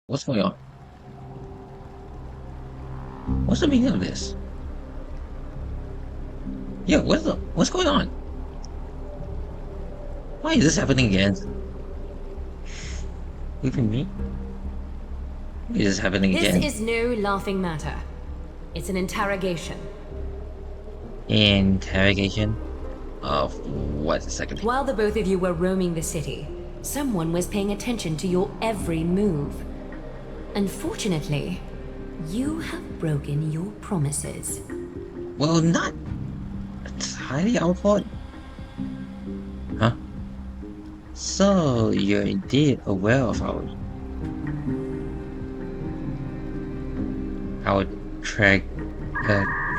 What's going on? What's the meaning of this? Yeah, what's going on? Why is this happening again? Even me? Why is this happening This again? is no laughing matter. It's an interrogation. Interrogation of what exactly? While the both of you were roaming the city, someone was paying attention to your every move. Unfortunately, you have broken your promises. Well, not entirely our fault. Huh? So you're indeed aware of our tra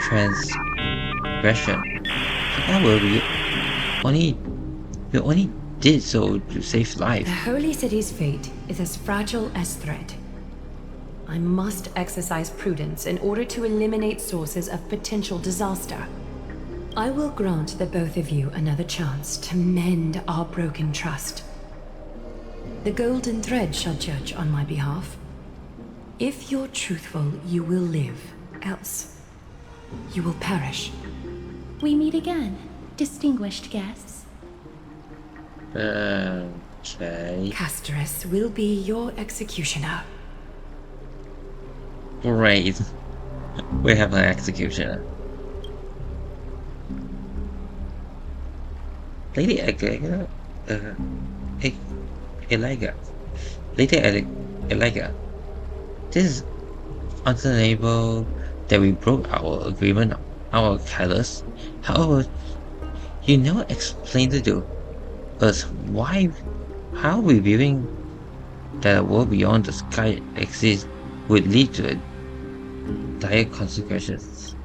transgression. However, only we only did so to save The life. Holy City's fate is as fragile as thread. I must exercise prudence in order to eliminate sources of potential disaster. I will grant the both of you another chance to mend our broken trust. The golden thread shall judge on my behalf. If you're truthful, you will live. Else, you will perish. We meet again, distinguished guests. Okay. Castorice will be your executioner. Great. We have an executioner. Lady Eliga, Eliga. Lady Eliga. This is undeniable that we broke our agreement, our callous. However, you never explained to us how revealing that a world beyond the sky exists would lead to dire consequences.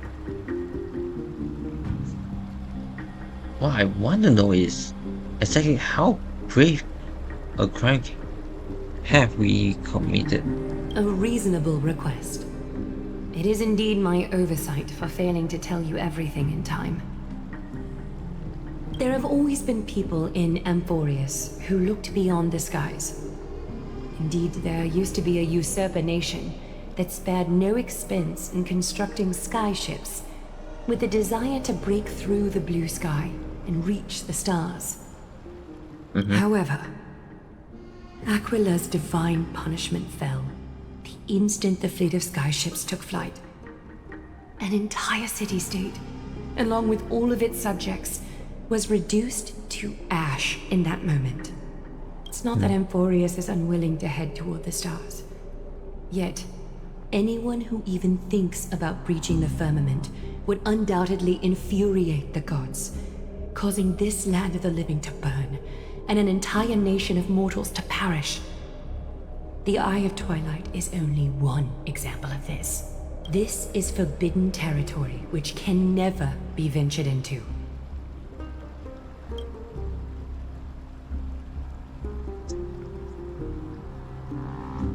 What I want to know is exactly how grave a crime have we committed? A reasonable request. It is indeed my oversight for failing to tell you everything in time. There have always been people in Amphorius who looked beyond the skies. Indeed, there used to be a usurper nation that spared no expense in constructing skyships with the desire to break through the blue sky and reach the stars. However, Aquila's divine punishment fell the instant the fleet of skyships took flight. An entire city-state, along with all of its subjects, was reduced to ash in that moment. It's not that Amphorius is unwilling to head toward the stars. Yet, anyone who even thinks about breaching the firmament would undoubtedly infuriate the gods, causing this land of the living to burn, and an entire nation of mortals to perish. The Eye of Twilight is only one example of this. This is forbidden territory which can never be ventured into.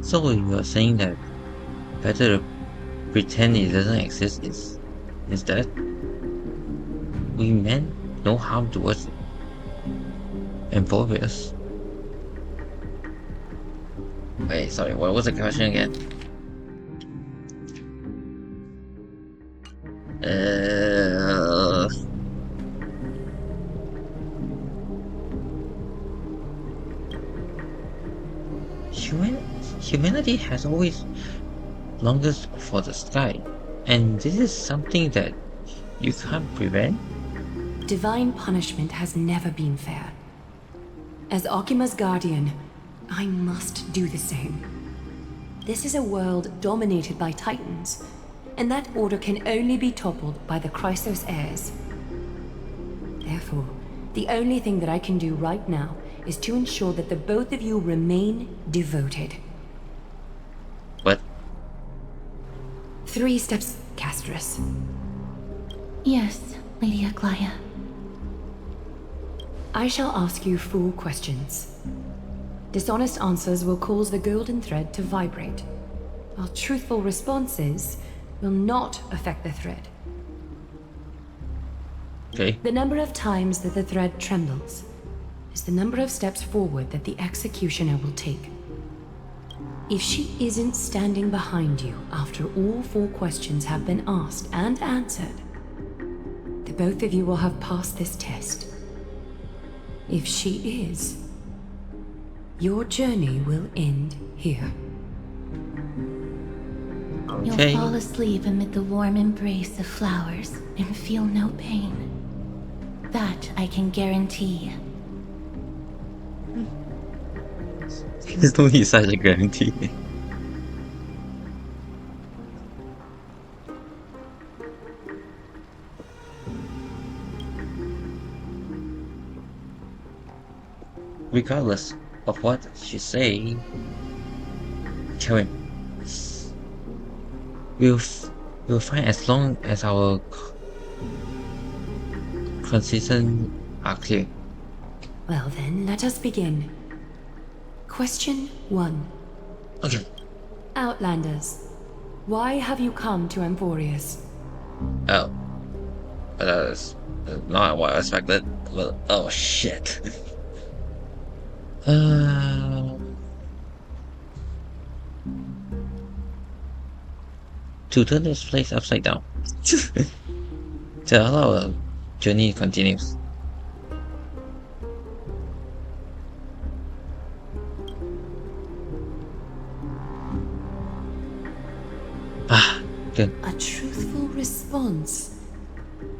So you're saying that better to pretend it doesn't exist instead? We meant no harm towards Amphibious. Wait, sorry, what was the question again? Humanity has always longed for the sky, and this is something that you can't prevent? Divine punishment has never been fair. As Okima's guardian, I must do the same. This is a world dominated by titans, and that order can only be toppled by the Chrysos heirs. Therefore, the only thing that I can do right now is to ensure that the both of you remain devoted. But 3 steps, Castorice. Yes, Lady Aglaia. I shall ask you 4 questions. Dishonest answers will cause the golden thread to vibrate, while truthful responses will not affect the thread. okay, The number of times that the thread trembles is the number of steps forward that the executioner will take. If she isn't standing behind you after all 4 questions have been asked and answered, the both of you will have passed this test. If she is, your journey will end here. Okay. You'll fall asleep amid the warm embrace of flowers and feel no pain. That I can guarantee. There's no need such a guarantee. Regardless of what she say, Karen, we'll find as long as our consistent are clear. Well then, let us begin. Question 1. Okay. Outlanders, why have you come to Emporius? Oh. That's not what I expected. Well, oh shit. To turn this place upside down. Till our journey continues. Ah, good. A truthful response.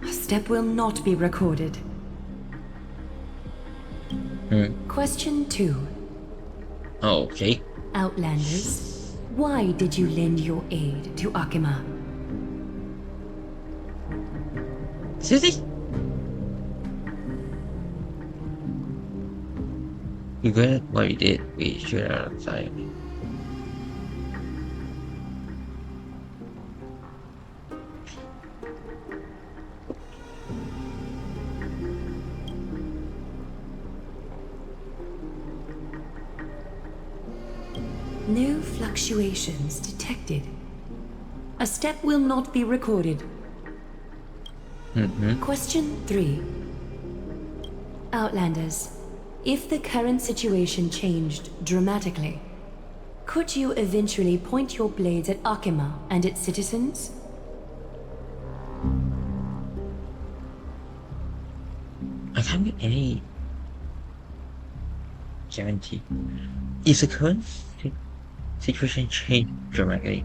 A step will not be recorded. Question 2. Okay. Outlanders, why did you lend your aid to Akima? Seriously? Regret what we did, we should have decided. No fluctuations detected. A step will not be recorded. Question 3. Outlanders, if the current situation changed dramatically, could you eventually point your blades at Akima and its citizens? I can't make any guarantee. If the current situation changed dramatically,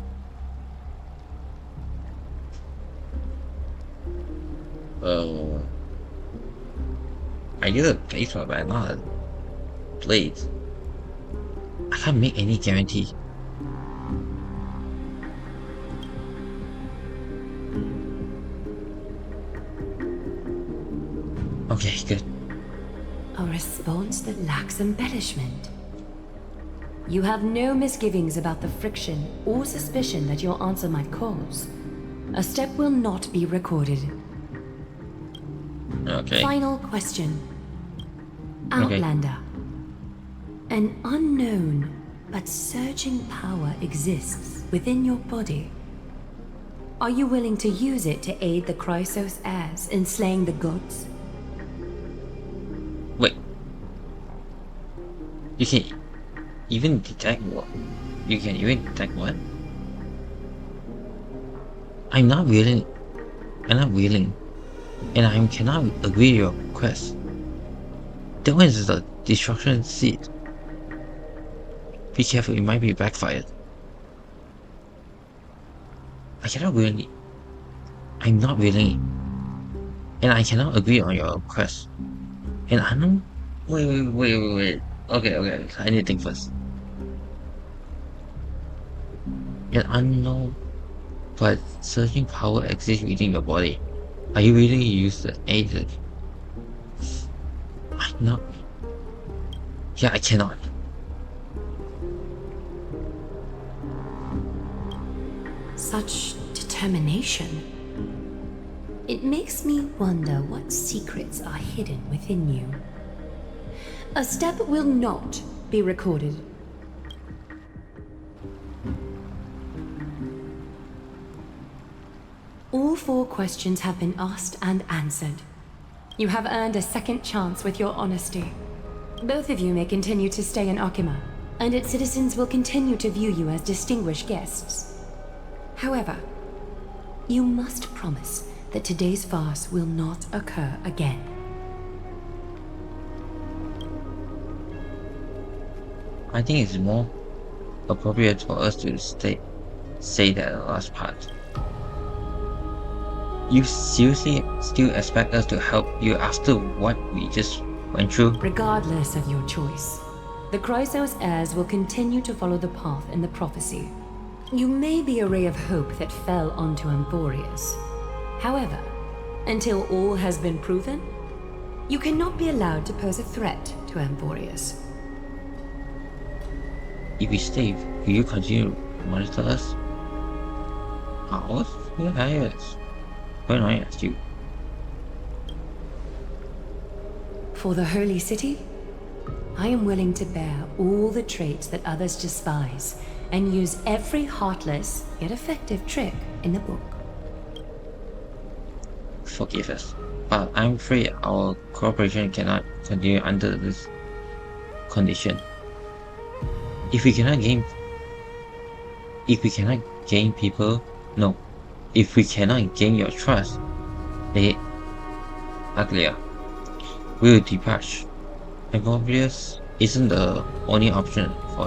I use a baseball bat, not a blade. I can't make any guarantee. Okay, good. A response that lacks embellishment. You have no misgivings about the friction or suspicion that your answer might cause. A step will not be recorded. Okay. Final question. Okay. Outlander. An unknown but surging power exists within your body. Are you willing to use it to aid the Chrysos heirs in slaying the gods? Wait. You can even detect what? You can even detect what? I'm not willing. And I cannot agree to your request. That one is the destruction seed. Be careful, it might be backfired. I cannot really. I'm not willing. And I cannot agree on your request. And I don't. Wait. Okay. I need to think first. An unknown but surging power exists within your body. Are you willing to use the aid? I'm not. Yeah, I cannot. Such determination. It makes me wonder what secrets are hidden within you. A step will not be recorded. All 4 questions have been asked and answered. You have earned a second chance with your honesty. Both of you may continue to stay in Akima, and its citizens will continue to view you as distinguished guests. However, you must promise that today's farce will not occur again. I think it's more appropriate for us to say that last part. You seriously still expect us to help you after what we just went through? Regardless of your choice, the Chrysos heirs will continue to follow the path in the prophecy. You may be a ray of hope that fell onto Amphorius. However, until all has been proven, you cannot be allowed to pose a threat to Amphorius. If we stay, will you continue to monitor us? Ours? Yes. When I asked you. For the Holy City, I am willing to bear all the traits that others despise and use every heartless yet effective trick in the book. Forgive us, but I'm afraid our cooperation cannot continue under this condition. If we cannot gain your trust, uglier. We will depart. And obvious isn't the only option for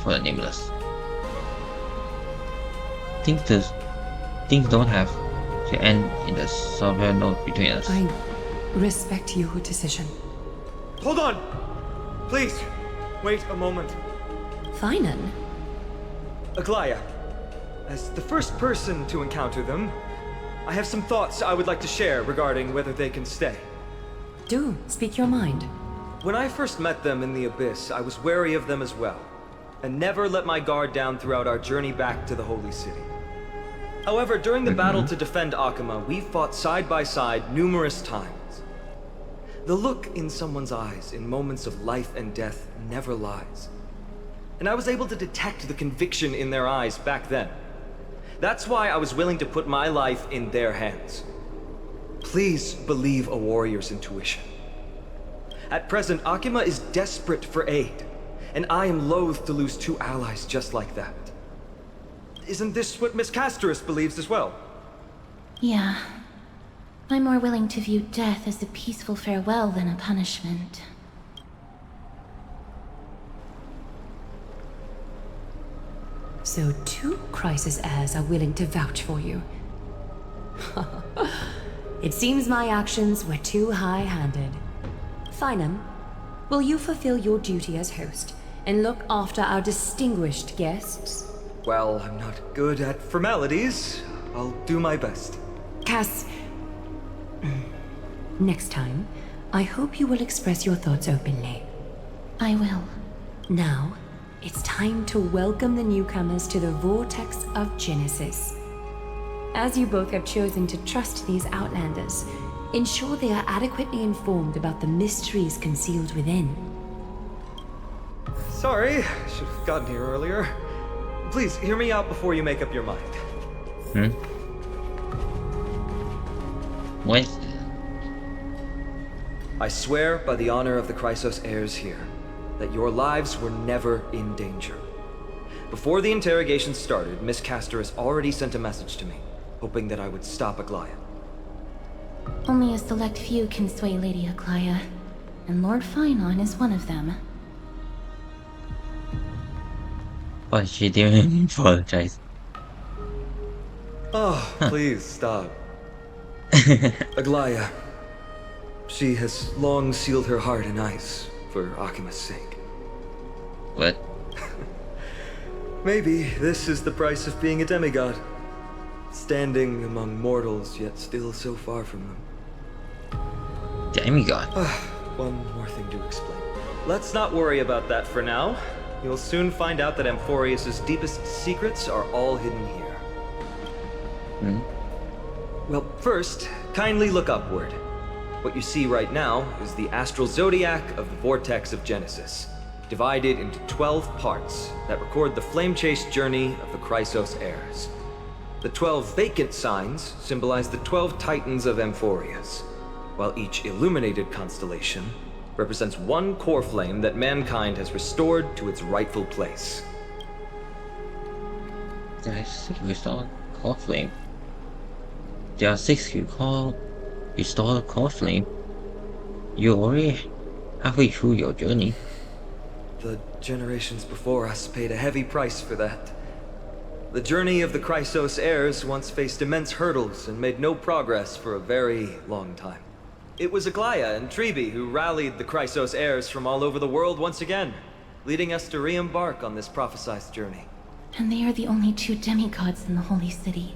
the nameless. Things don't have to end in the sovereign note between us. I respect your decision. Hold on! Please, wait a moment. Finan? Aglaya, as the first person to encounter them, I have some thoughts I would like to share regarding whether they can stay. Do speak your mind. When I first met them in the Abyss, I was wary of them as well, and never let my guard down throughout our journey back to the Holy City. However, during the battle to defend Akama, we fought side by side numerous times. The look in someone's eyes in moments of life and death never lies. And I was able to detect the conviction in their eyes back then. That's why I was willing to put my life in their hands. Please believe a warrior's intuition. At present, Akima is desperate for aid, and I am loath to lose two allies just like that. Isn't this what Miss Castorice believes as well? Yeah. I'm more willing to view death as a peaceful farewell than a punishment. So 2 Crisis heirs are willing to vouch for you. It seems my actions were too high-handed. Finam, will you fulfill your duty as host and look after our distinguished guests? Well, I'm not good at formalities. I'll do my best. Cass... Next time, I hope you will express your thoughts openly. I will. Now, it's time to welcome the newcomers to the Vortex of Genesis. As you both have chosen to trust these Outlanders, ensure they are adequately informed about the mysteries concealed within. Sorry, should have gotten here earlier. Please, hear me out before you make up your mind. What? I swear by the honor of the Chrysos heirs here, that your lives were never in danger. Before the interrogation started, Miss Castorice already sent a message to me, hoping that I would stop Aglaya. Only a select few can sway Lady Aglaya, and Lord Finon is one of them. But she didn't apologize. Oh, please stop. Aglaya. She has long sealed her heart in ice for Akima's sake. What? Maybe this is the price of being a demigod. Standing among mortals, yet still so far from them. Demigod. One more thing to explain. Let's not worry about that for now. You'll soon find out that Amphorius' deepest secrets are all hidden here. Well, first, kindly look upward. What you see right now is the astral zodiac of the Vortex of Genesis, divided into 12 parts that record the flame-chased journey of the Chrysos heirs. The 12 vacant signs symbolize the 12 titans of Amphorius, while each illuminated constellation represents one core flame that mankind has restored to its rightful place. There are 6 restore core flame. There are 6 you call restore core flame. You're already halfway through your journey. The generations before us paid a heavy price for that. The journey of the Chrysos heirs once faced immense hurdles and made no progress for a very long time. It was Aglaya and Tribi who rallied the Chrysos heirs from all over the world once again, leading us to re-embark on this prophesized journey. And they are the only 2 demigods in the Holy City.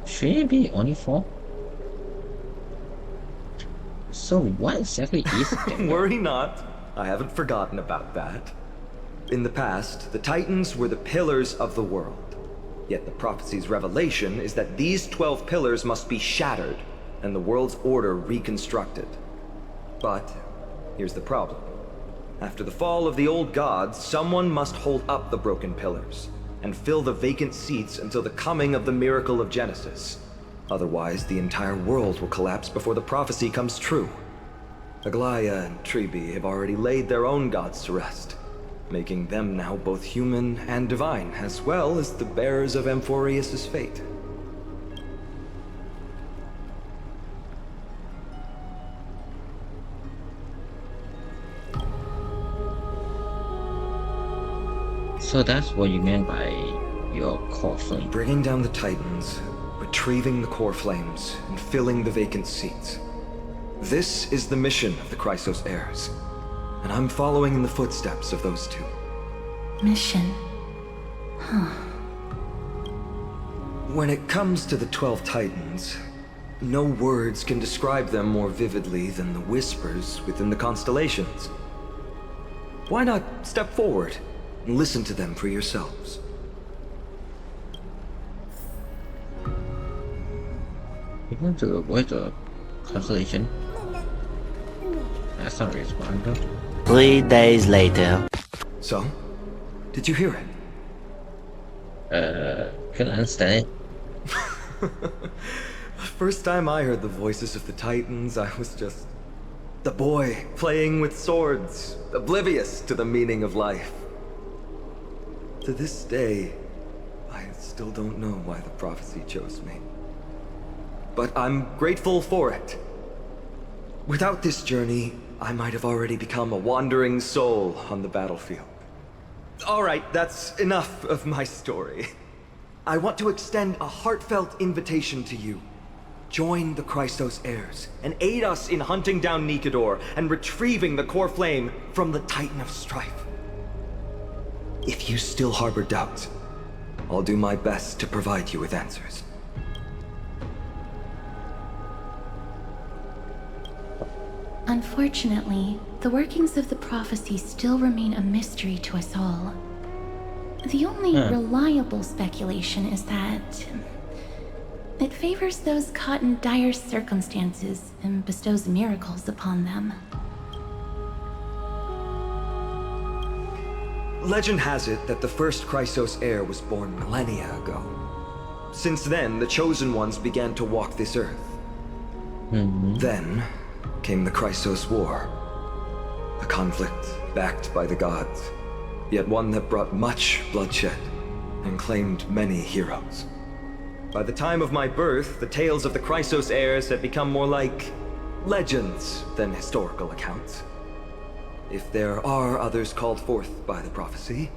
Should it be only 4? So what exactly is it? Worry not, I haven't forgotten about that. In the past, the Titans were the pillars of the world. Yet the prophecy's revelation is that these 12 pillars must be shattered, and the world's order reconstructed. But here's the problem. After the fall of the old gods, someone must hold up the broken pillars, and fill the vacant seats until the coming of the miracle of Genesis. Otherwise, the entire world will collapse before the prophecy comes true. Aglaya and Tribi have already laid their own gods to rest, making them now both human and divine, as well as the bearers of Amphorius' fate. So that's what you meant by your core flame. Bringing down the Titans, retrieving the core flames, and filling the vacant seats. This is the mission of the Chrysos heirs, and I'm following in the footsteps of those 2. Mission. Huh. When it comes to the 12 Titans, no words can describe them more vividly than the whispers within the constellations. Why not step forward and listen to them for yourselves? You want to avoid the constellation? That's not responding. 3 days later. So, did you hear it? Couldn't understand it. First time I heard the voices of the Titans, I was just the boy playing with swords, oblivious to the meaning of life. To this day, I still don't know why the prophecy chose me. But I'm grateful for it. Without this journey, I might have already become a wandering soul on the battlefield. All right, that's enough of my story. I want to extend a heartfelt invitation to you. Join the Chrysos heirs and aid us in hunting down Nikedor and retrieving the core flame from the Titan of Strife. If you still harbor doubts, I'll do my best to provide you with answers. Unfortunately, the workings of the prophecy still remain a mystery to us all. The only reliable speculation is that it favors those caught in dire circumstances and bestows miracles upon them. Legend has it that the first Chrysos heir was born millennia ago. Since then, the Chosen Ones began to walk this earth. Then came the Chrysos War. A conflict backed by the gods, yet one that brought much bloodshed and claimed many heroes. By the time of my birth, the tales of the Chrysos heirs had become more like legends than historical accounts. If there are others called forth by the prophecy,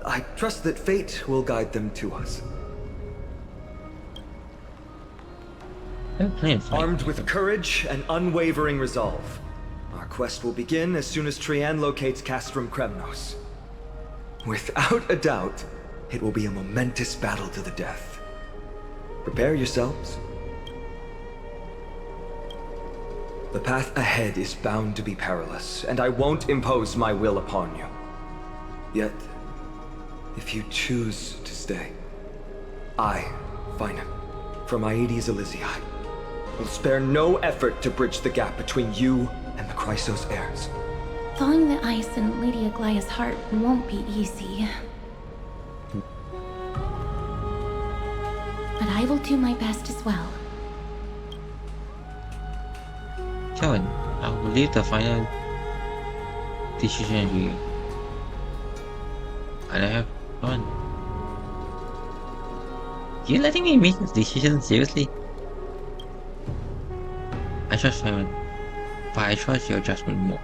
I trust that fate will guide them to us. Armed with courage and unwavering resolve, our quest will begin as soon as Trian locates Castrum Kremnos. Without a doubt, it will be a momentous battle to the death. Prepare yourselves. The path ahead is bound to be perilous, and I won't impose my will upon you. Yet, if you choose to stay, I, Finan, from Aedes Elysiae, will spare no effort to bridge the gap between you and the Chrysos heirs. Thawing the ice in Lady Aglaya's heart won't be easy. But I will do my best as well. Kevin, I will leave the final decision to you. And I have fun. You letting me make this decision seriously? I trust Simon, but I trust your judgment more.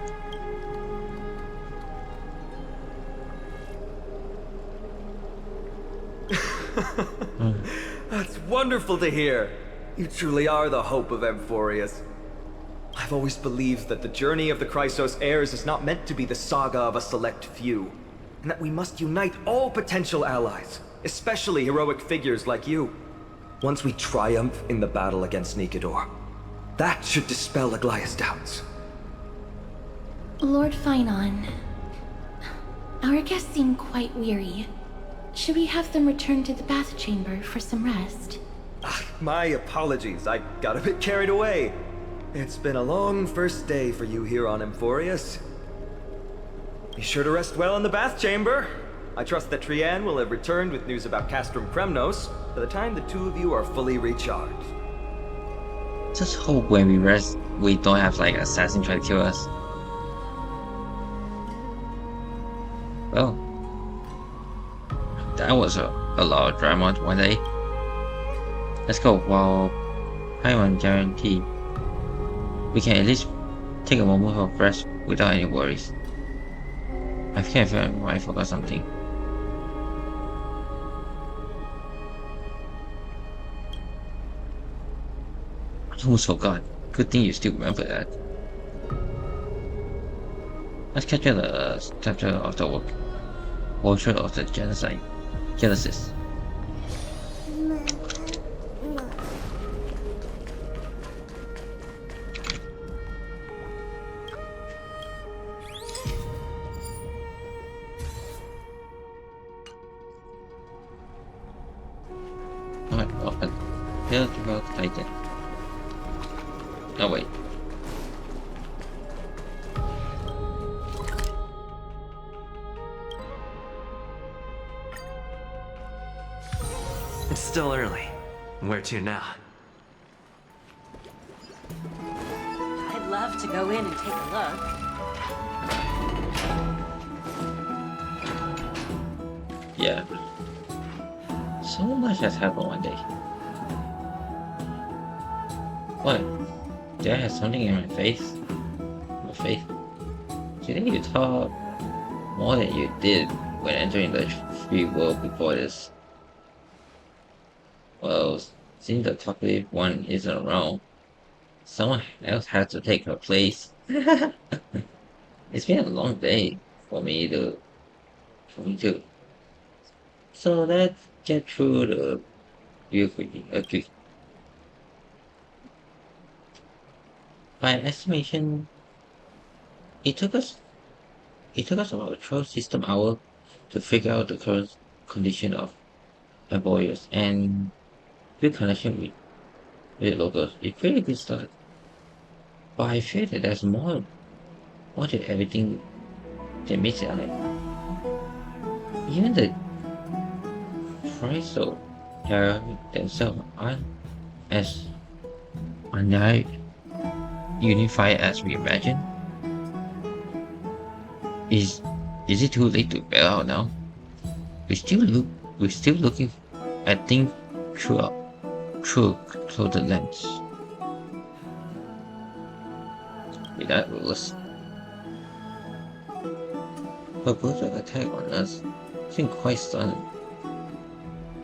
That's wonderful to hear. You truly are the hope of Amphorius. I've always believed that the journey of the Chrysos heirs is not meant to be the saga of a select few, and that we must unite all potential allies, especially heroic figures like you. Once we triumph in the battle against Nikedor, that should dispel Aglaya's doubts. Lord Finon, our guests seem quite weary. Should we have them return to the bath chamber for some rest? My apologies, I got a bit carried away. It's been a long first day for you here on Amphorius. Be sure to rest well in the bath chamber. I trust that Trianne will have returned with news about Castrum Kremnos by the time the two of you are fully recharged. Just hope when we rest, we don't have like assassin try to kill us. Well, that was a lot of drama one day. Let's go while Paimon guarantee we can at least take a moment of rest without any worries. I can't feel I forgot something. I almost forgot. Good thing you still remember that. Let's capture the chapter of the work. Portrait of the genocide. Genesis. Alright, open. Hail to World Titan. Oh wait. It's still early. Where to now? I'd love to go in and take a look. Yeah. So much has happened one day. What? Did I have something in my face? My face? Do you think you talk more than you did when entering the free world before this? Well, since the talkative one isn't around, someone else has to take her place. It's been a long day for me too. So let's get through the real quickly. By estimation, it took us about a 12 system hour to figure out the current condition of employers and build connection with locals. It's pretty good start. But I feel that there's more to everything that makes it alive. Even the Chryso themselves aren't as unified as we imagine. Is it too late to bail out now? We're still looking at things through the lens. With that rules. But brutal attack on us seemed quite sudden.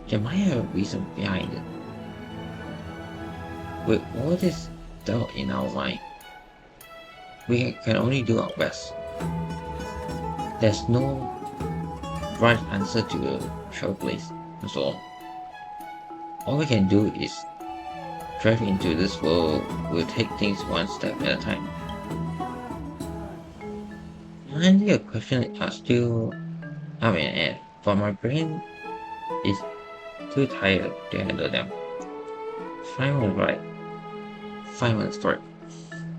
There might have a reason behind it. With all this doubt in our mind, we can only do our best. There's no right answer to the show place, that's all. All we can do is drive into this world. We'll take things one step at a time. And your questions are still up in the air, but my brain is too tired to handle them. 5 months right. 5 months right.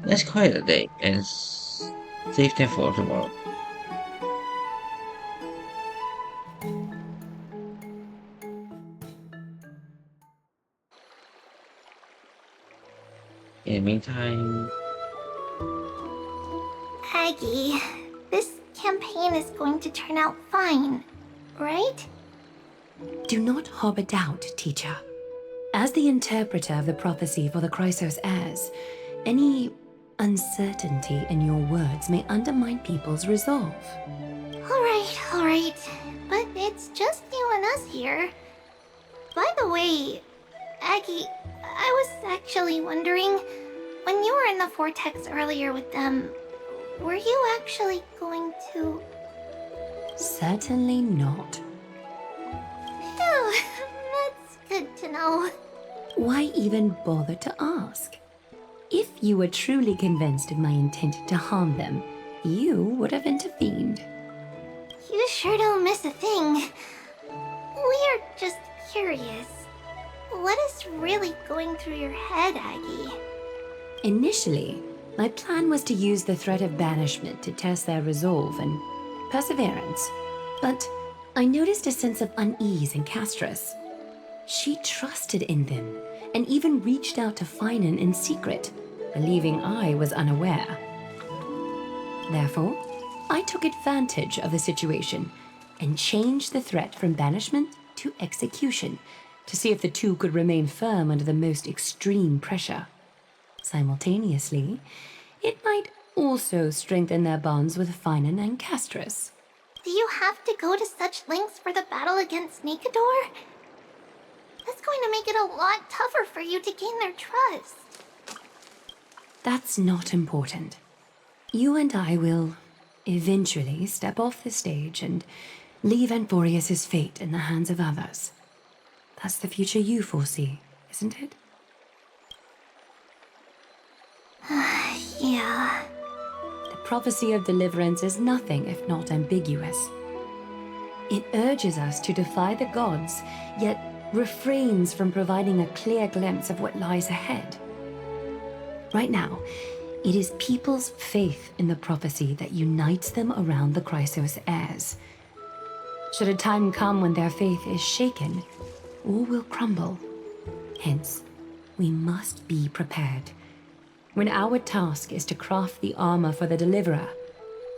Let's call it a day and save them for tomorrow. In the meantime, Aggie, this campaign is going to turn out fine, right? Do not harbor doubt, teacher. As the interpreter of the prophecy for the Chrysos heirs, any uncertainty in your words may undermine people's resolve. Alright. But it's just you and us here. By the way, Aggie, I was actually wondering, when you were in the vortex earlier with them, were you actually going to... Certainly not. Phew, that's good to know. Why even bother to ask? If you were truly convinced of my intent to harm them, you would have intervened. You sure don't miss a thing. We're just curious. What is really going through your head, Aggie? Initially, my plan was to use the threat of banishment to test their resolve and perseverance. But I noticed a sense of unease in Castorice. She trusted in them and even reached out to Finan in secret, believing I was unaware. Therefore, I took advantage of the situation and changed the threat from banishment to execution to see if the two could remain firm under the most extreme pressure. Simultaneously, it might also strengthen their bonds with Finan and Castorice. Do you have to go to such lengths for the battle against Nikador? That's going to make it a lot tougher for you to gain their trust. That's not important. You and I will eventually step off the stage and leave Anforius' fate in the hands of others. That's the future you foresee, isn't it? Yeah. The prophecy of deliverance is nothing if not ambiguous. It urges us to defy the gods, yet refrains from providing a clear glimpse of what lies ahead. Right now, it is people's faith in the prophecy that unites them around the Chrysos heirs. Should a time come when their faith is shaken, all will crumble. Hence, we must be prepared. When our task is to craft the armor for the Deliverer,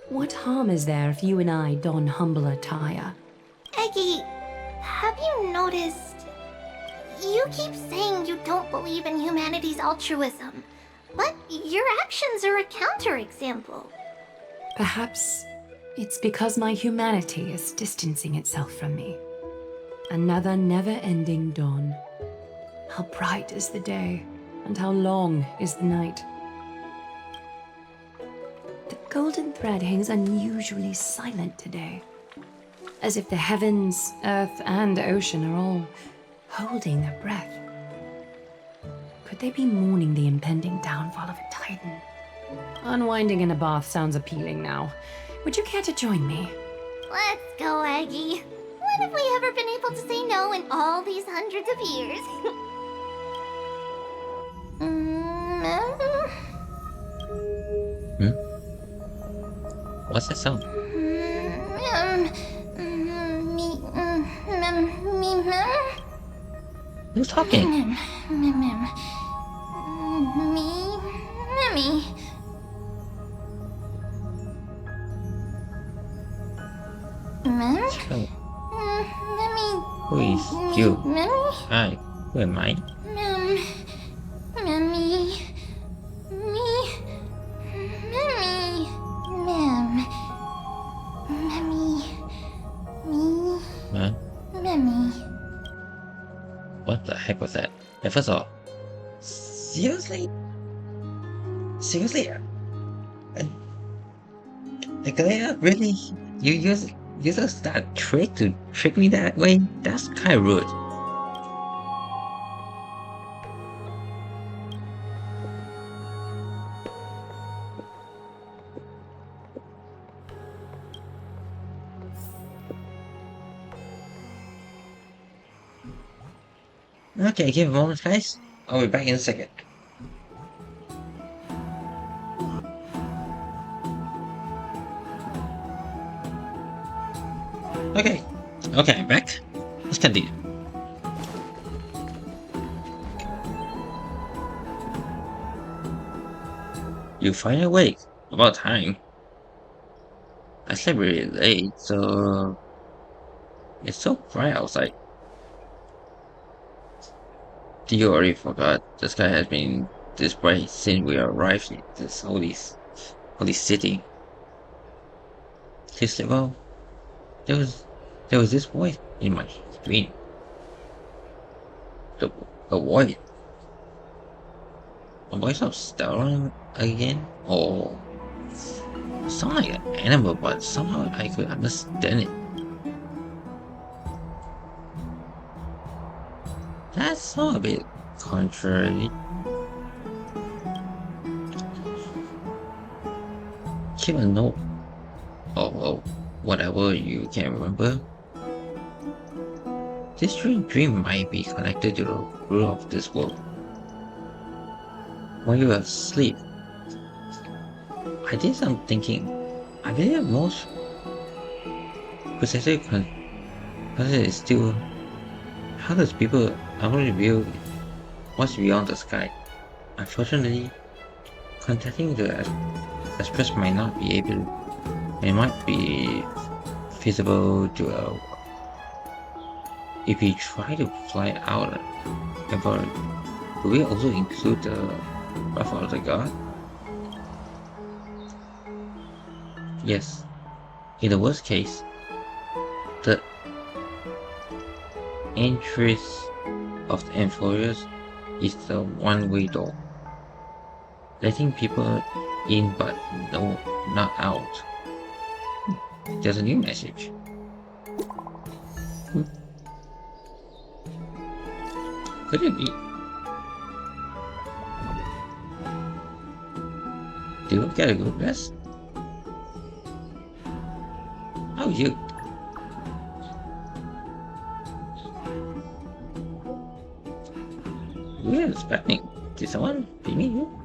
what harm is there if you and I don humble attire? Eggie, have you noticed? You keep saying you don't believe in humanity's altruism, but your actions are a counterexample. Perhaps it's because my humanity is distancing itself from me. Another never-ending dawn. How bright is the day, and how long is the night. The golden thread hangs unusually silent today, as if the heavens, earth, and ocean are all holding their breath. Could they be mourning the impending downfall of a titan? Unwinding in a bath sounds appealing now. Would you care to join me? Let's go, Aggie. When have we ever been able to say no in all these hundreds of years? What's that sound? Who's talking? So, who is you? Hi, who am I? Huh? What the heck was that? And first of all, seriously? Seriously? Glea, really? You use that trick to trick me that way? That's kind of rude. Okay, give a moment, guys. I'll be back in a second. Okay, I'm back. Let's continue. You finally awake. About time. I slept really late, so it's so bright outside. You already forgot the sky has been this bright since we arrived in this holy city. He said, well, there was there was this voice in my dream. The a voice. A voice of Stella again? Or sound like an animal, but somehow I could understand it. That sounds a bit contrary. Keep a note of whatever you can remember. This dream might be connected to the root of this world. When you were asleep, I did some thinking. I believe most precisely consider is still how does people actually view what's beyond the sky. Unfortunately, contacting the express might not be able. It might be feasible to if we try to fly out abroad. Do we also include the wrath of the god? Yes. In the worst case, the entrance of the employers is the one-way door, letting people in but no, not out. There's a new message. Could it be? Do you get a good rest? How are you? We were expecting. Did someone beat me you?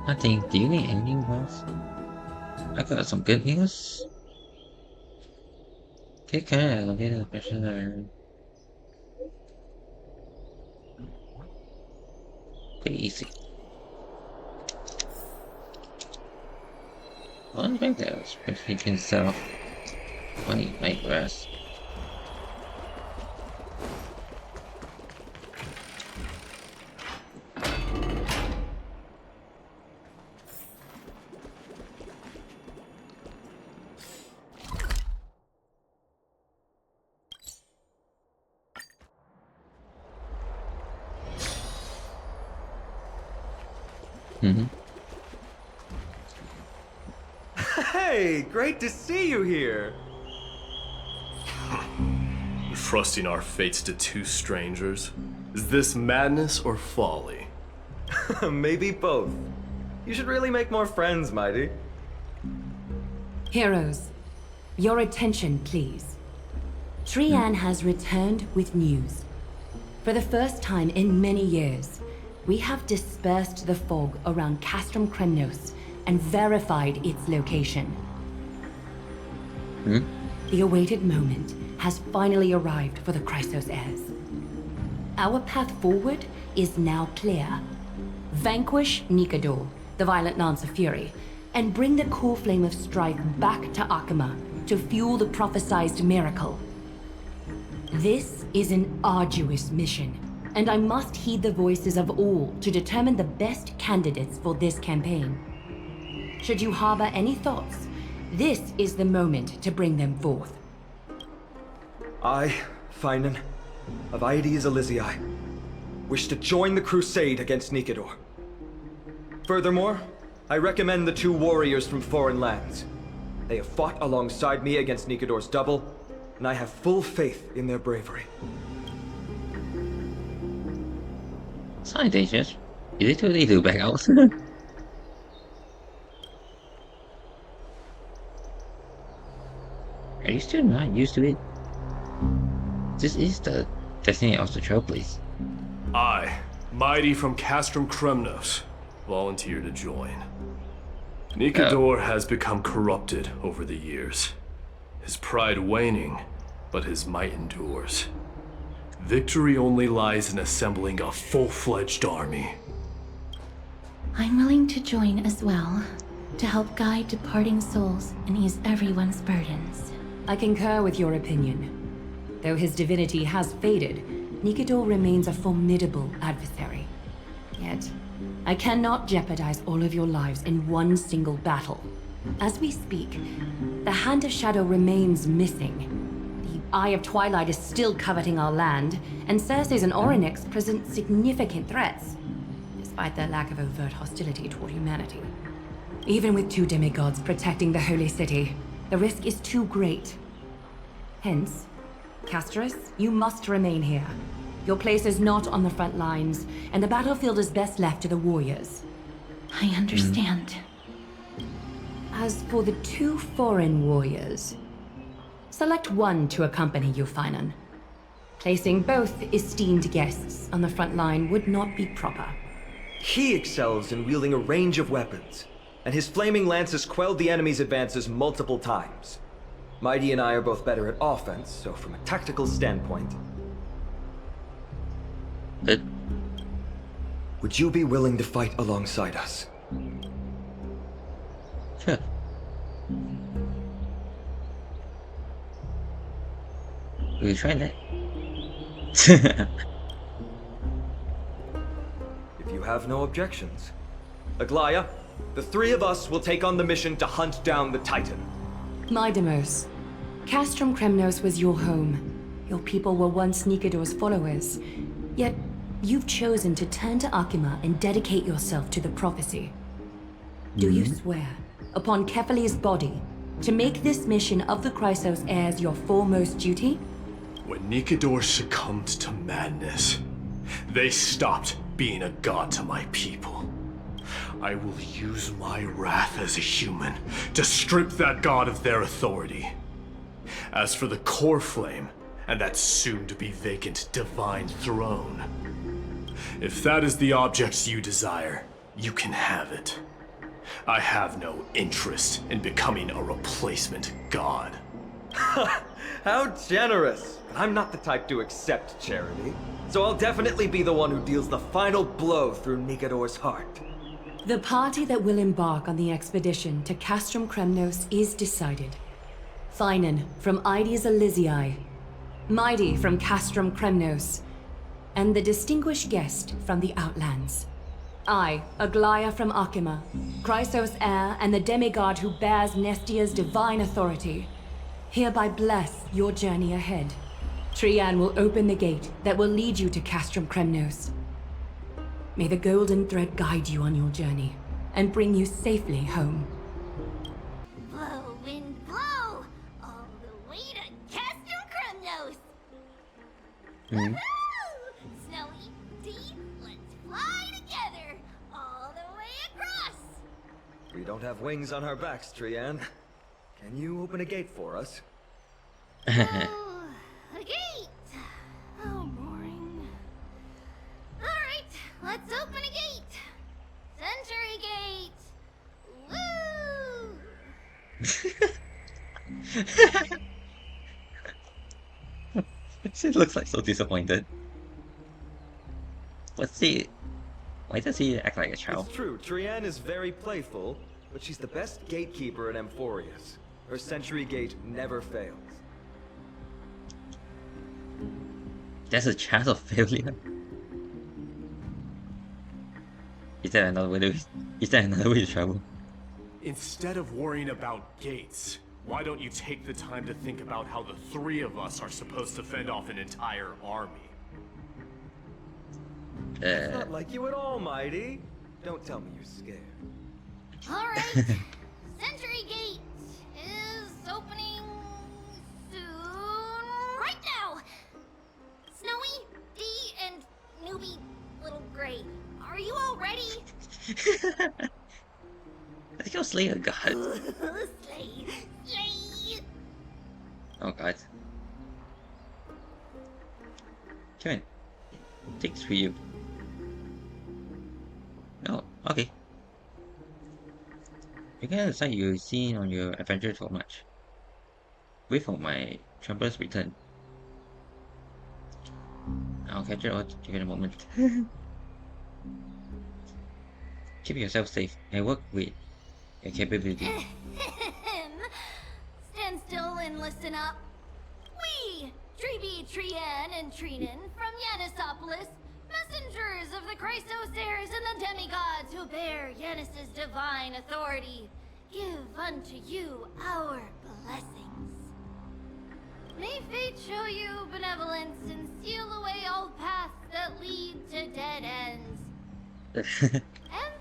Nothing. Do you need anything else? I got some good news. Take care. I'll get a question. Take it easy. One thing that especially himself when he might rest. Hey, great to see you here. Trusting our fates to two strangers? Is this madness or folly? Maybe both. You should really make more friends, Mighty. Heroes, your attention, please. Trian has returned with news. For the first time in many years, we have dispersed the fog around Castrum Kremnos and verified its location. The awaited moment has finally arrived for the Chrysos heirs. Our path forward is now clear. Vanquish Nikador, the violent Lance of Fury, and bring the core flame of strife back to Akama to fuel the prophesized miracle. This is an arduous mission, and I must heed the voices of all to determine the best candidates for this campaign. Should you harbor any thoughts, this is the moment to bring them forth. I, Finan, of Aedes Elysiae, wish to join the crusade against Nikador. Furthermore, I recommend the two warriors from foreign lands. They have fought alongside me against Nikador's double, and I have full faith in their bravery. Sorry, Dangerous. You literally do back out. Are you still not used to it? This is the destiny of the Trailblaze. I, Mighty from Castrum Kremnos, volunteer to join. Nikador has become corrupted over the years. His pride waning, but his might endures. Victory only lies in assembling a full-fledged army. I'm willing to join as well. to help guide departing souls and ease everyone's burdens. I concur with your opinion. Though his divinity has faded, Nikador remains a formidable adversary. Yet, I cannot jeopardize all of your lives in one single battle. As we speak, the Hand of Shadow remains missing. The Eye of Twilight is still coveting our land, and Circes and Orynyx present significant threats, despite their lack of overt hostility toward humanity. Even with 2 demigods protecting the Holy City, the risk is too great. Hence, Castorice, you must remain here. Your place is not on the front lines, and the battlefield is best left to the warriors. I understand. As for the 2 foreign warriors, select one to accompany you, Finan. Placing both esteemed guests on the front line would not be proper. He excels in wielding a range of weapons, and his flaming lance has quelled the enemy's advances multiple times. Mighty and I are both better at offense, so from a tactical standpoint... Would you be willing to fight alongside us? Sure. We'll try that. If you have no objections. Aglaya, the 3 of us will take on the mission to hunt down the Titan. Mydemos, Castrum Kremnos was your home. Your people were once Nikador's followers. Yet, you've chosen to turn to Akima and dedicate yourself to the prophecy. Do you swear, upon Kefali's body, to make this mission of the Chrysos heirs your foremost duty? When Nikador succumbed to madness, they stopped being a god to my people. I will use my wrath as a human to strip that god of their authority. As for the core flame, and that soon-to-be vacant divine throne, if that is the object you desire, you can have it. I have no interest in becoming a replacement god. How generous! I'm not the type to accept charity, so I'll definitely be the one who deals the final blow through Nikador's heart. The party that will embark on the expedition to Castrum Kremnos is decided. Finan from Ides Elysiae, Mighty from Castrum Kremnos, and the distinguished guest from the Outlands. I, Aglaya from Akima, Chrysos heir and the demigod who bears Nestia's divine authority, hereby bless your journey ahead. Trian will open the gate that will lead you to Castrum Kremnos. May the golden thread guide you on your journey and bring you safely home. Blow, wind, blow! All the way to Castrum Kremnos! Woohoo! Snowy, Dee, let's fly together all the way across! We don't have wings on our backs, Trian. Can you open a gate for us? Oh, a gate! Oh, boring. Alright, let's open a gate! Century gate! Woo! She looks like so disappointed. Why does he act like a child? It's true, Trian is very playful, but she's the best gatekeeper in Amphorius. Her century gate never fails. There's a chance of failure. Is there another way to travel? Instead of worrying about gates, why don't you take the time to think about how the 3 of us are supposed to fend off an entire army? It's not like you at all, Mighty. Don't tell me you're scared. Alright, Century Gate is opening soon. Right now! Snowy, Dee, and newbie Little Gray, are you all ready? I think I'll slay a god. Slay! Slay! Oh god. Come on. Thanks for you. Oh, okay. You can decide you've seen on your adventure so much. Wait for my traveler's return. I'll catch it all in a moment. Keep yourself safe and work with your capability. Stand still and listen up. We, Treeby, Trien, and Trinin from Yanisopolis, messengers of the Chrysosaurs and the demigods who bear Yanis's divine authority, give unto you our blessings. May fate show you benevolence and seal away all paths that lead to dead ends. And